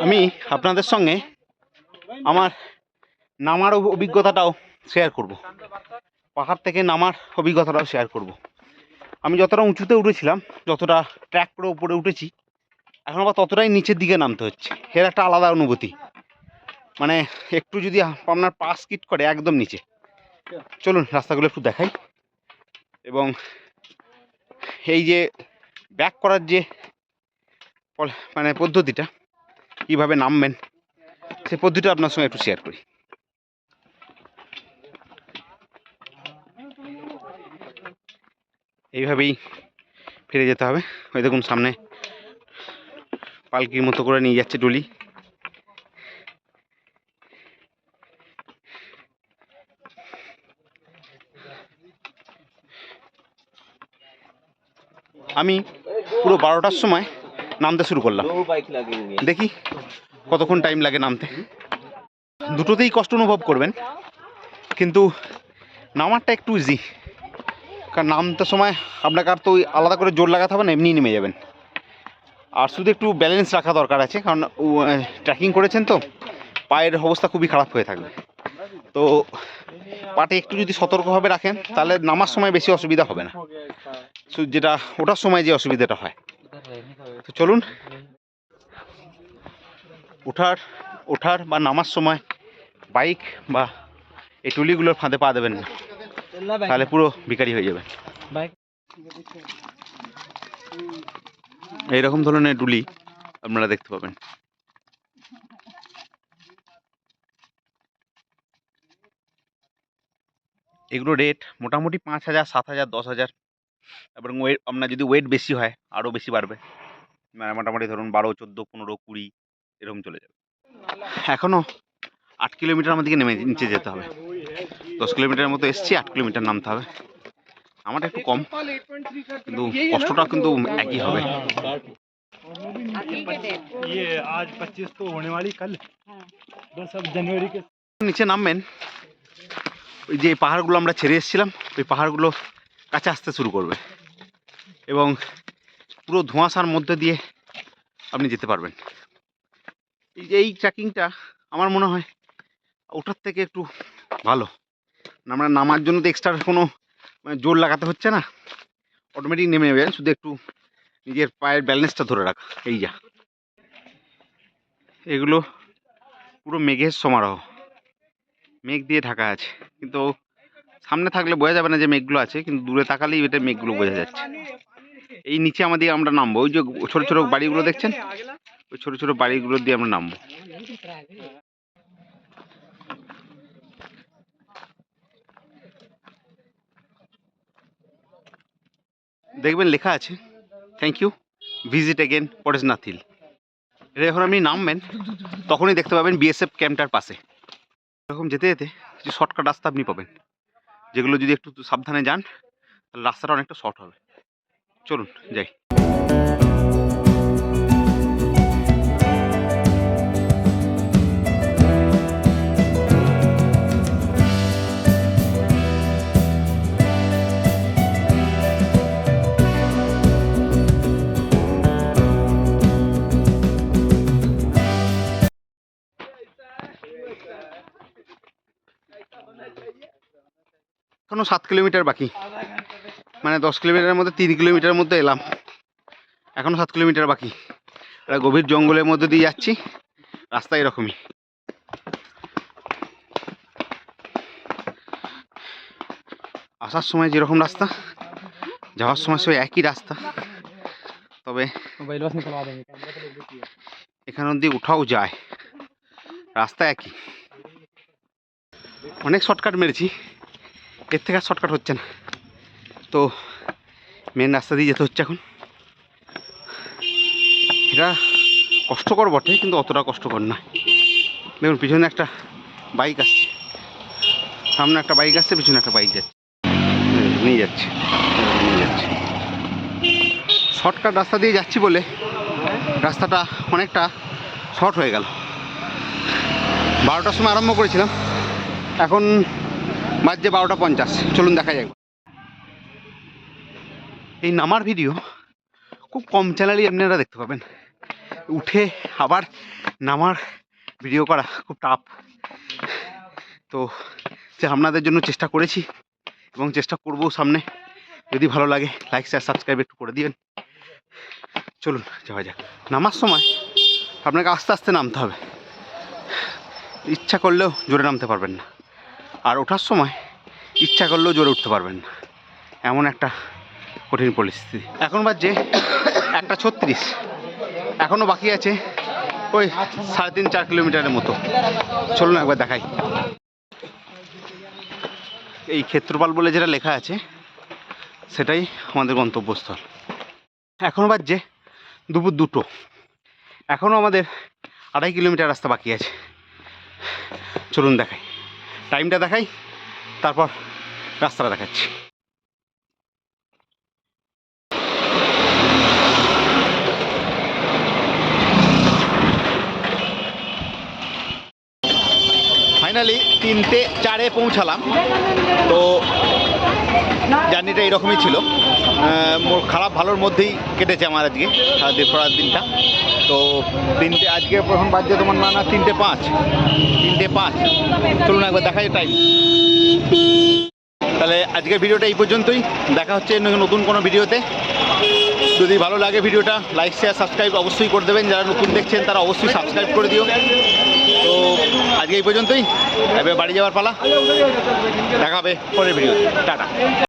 আমি আপনাদের সঙ্গে আমার নামার অভিজ্ঞতাটাও শেয়ার করব, পাহাড় থেকে নামার অভিজ্ঞতাটাও শেয়ার করব। আমি যতটা উঁচুতে উঠেছিলাম, যতটা ট্র্যাক করে উপরে উঠেছি, এখন আবার ততটাই নিচের দিকে নামতে হচ্ছে। এর একটা আলাদা অনুভূতি, মানে একটু যদি আপনার পা স্কিড করে একদম নিচে। চলুন রাস্তাগুলো একটু দেখাই, এবং এই যে ব্যাক করার যে মানে পদ্ধতিটা, কীভাবে নামবেন সেই পদ্ধতিটা আপনার সঙ্গে একটু শেয়ার করি। এইভাবেই ফিরে যেতে হবে। ওই দেখুন সামনে পালকির মতো করে নিয়ে যাচ্ছে টলি। আমি পুরো 12টার সময় নামতে শুরু করলাম, দেখি কতক্ষণ টাইম লাগে নামতে। দুটোতেই কষ্ট অনুভব করবেন, কিন্তু নামারটা একটু ইজি, কারণ নামতে সময় আপনাকে আর তো ওই আলাদা করে জোর লাগাতে হবে না, এমনি নেমে যাবেন। আর শুধু একটু ব্যালেন্স রাখা দরকার আছে, কারণ ট্রেকিং করেছেন তো পায়ের অবস্থা খুবই খারাপ হয়ে থাকবে। তো পাটে একটু যদি সতর্কভাবে রাখেন তাহলে নামার সময় বেশি অসুবিধা হবে না, যেটা ওঠার সময় যে অসুবিধাটা হয়। তো চলুন, ওঠার বা নামার সময় বাইক বা এই টুলিগুলোর ফাঁদে পা দেবেন না, তাহলে পুরো বিকারি হয়ে যাবে। এইরকম ধরনের টুলি আপনারা দেখতে পাবেন। এগুলো রেট মোটামুটি 5,000, 7,000, 10,000, এবং ওয়েট আপনার যদি ওয়েট বেশি হয় আরও বেশি বাড়বে, মানে মোটামুটি ধরুন 12, 14, 15, 20 এরকম চলে যাবে। এখনও 8 কিলোমিটার আমাদেরকে নিচে যেতে হবে। 10 কিলোমিটারের মতো এসছি, 8 কিলোমিটার নামতে হবে। আমারটা একটু কম, কিন্তু কষ্টটা কিন্তু একই হবে। নিচে নামবেন, ওই যে পাহাড়গুলো আমরা ছেড়ে এসেছিলাম, ওই পাহাড়গুলো কাছে আসতে শুরু করবে, এবং পুরো ধোঁয়াশার মধ্যে দিয়ে আপনি যেতে পারবেন। এই ট্রেকিংটা আমার মনে হয় ওটার থেকে একটু ভালো। আমরা নামার জন্য তো এক্সট্রা কোনো জোর লাগাতে হচ্ছে না, অটোমেটিক নেমে যাবেন, শুধু একটু নিজের পায়ের ব্যালেন্সটা ধরে রাখা। এই যা, এগুলো পুরো মেঘের সমারোহ, মেঘ দিয়ে ঢাকা আছে, কিন্তু সামনে থাকলে বোঝা যাবে না যে মেঘগুলো আছে, কিন্তু দূরে তাকালেই এটা মেঘগুলো বোঝা যাচ্ছে। এই নিচে আমাদের আমরা নামবো, ওই যে ছোট ছোট বাড়িগুলো দেখছেন, ওই ছোট ছোট বাড়িগুলো দিয়ে আমরা নামবো। দেখবেন লেখা আছে thank you, visit again Parasnath hill. এটা যখন আপনি নামবেন তখনই দেখতে পাবেন বিএসএফ ক্যাম্পটার পাশে। এরকম যেতে যেতে কিছু শর্টকাট রাস্তা আপনি পাবেন, যেগুলো যদি একটু সাবধানে যান তাহলে রাস্তাটা অনেকটা শর্ট হবে। চলুন যাই। এখনো 7 কিলোমিটার বাকি, মানে 10 কিলোমিটারের মধ্যে 3 কিলোমিটারের মধ্যে এলাম, এখনো 7 কিলোমিটার বাকি। গভীর জঙ্গলের মধ্যে দিয়ে যাচ্ছি, রাস্তা এরকমই। আসার সময় যেরকম রাস্তা, যাওয়ার সময় সে একই রাস্তা, তবে এখান অব্দি উঠাও যায়, রাস্তা একই। অনেক শর্টকাট মেরেছি, এর থেকে আর শর্টকাট হচ্ছে না, তো মেন রাস্তা দিয়ে যেতে হচ্ছে এখন। এটা কষ্টকর বটে, কিন্তু অতটা কষ্টকর না। দেখুন পিছনে একটা বাইক আসছে, সামনে একটা বাইক আসছে, পিছনে একটা বাইক যাচ্ছে, নিয়ে যাচ্ছে। শর্টকাট রাস্তা দিয়ে যাচ্ছি বলে রাস্তাটা অনেকটা শর্ট হয়ে গেল। 12টার সময় আরম্ভ করেছিলাম, এখন বাজছে 12টা 50। চলুন দেখা যাক। এই নামার ভিডিও খুব কম চ্যানেলই আপনারা দেখতে পাবেন, উঠে আবার নামার ভিডিও করা খুব টাফ, তো যে আপনাদের জন্য চেষ্টা করেছি এবং চেষ্টা করবো সামনে। যদি ভালো লাগে লাইক শেয়ার সাবস্ক্রাইব একটু করে দিবেন। চলুন যাওয়া যাক। নামার সময় আপনাকে আস্তে আস্তে নামতে হবে, ইচ্ছা করলেও জোরে নামতে পারবেন না, আর ওঠার সময় ইচ্ছা করলেও জোরে উঠতে পারবেন না, এমন একটা কঠিন পরিস্থিতি। এখন বাজে 1:36, এখনও বাকি আছে ওই 3.5-4 কিলোমিটারের মতো। চলুন একবার দেখাই। এই ক্ষেত্রপাল বলে যেটা লেখা আছে সেটাই আমাদের গন্তব্যস্থল। এখন বাজে দুপুর 2টো, এখনও আমাদের 2.5 কিলোমিটার রাস্তা বাকি আছে। চলুন দেখাই, টাইমটা দেখাই, তারপর রাস্তাটা দেখাচ্ছি। ফাইনালি 3:04-এ পৌঁছালাম। তো জার্নিটা এরকমই ছিল, খারাপ ভালোর মধ্যেই কেটেছে আমার আজকে সারাদিন দিনটা। তো আজকে প্রথম বাজছে তোমার না 3:05। চলুন একবার দেখাই টাইম। তাহলে আজকের ভিডিওটা এই পর্যন্তই, দেখা হচ্ছে নতুন কোনো ভিডিওতে। যদি ভালো লাগে ভিডিওটা লাইক শেয়ার সাবস্ক্রাইব অবশ্যই করে দেবেন, যারা নতুন দেখছেন তারা অবশ্যই সাবস্ক্রাইব করে দিও। তো আজকে এই পর্যন্তই, এবার বাড়ি যাওয়ার পালা, দেখা হবে পরের ভিডিওতে। টাটা।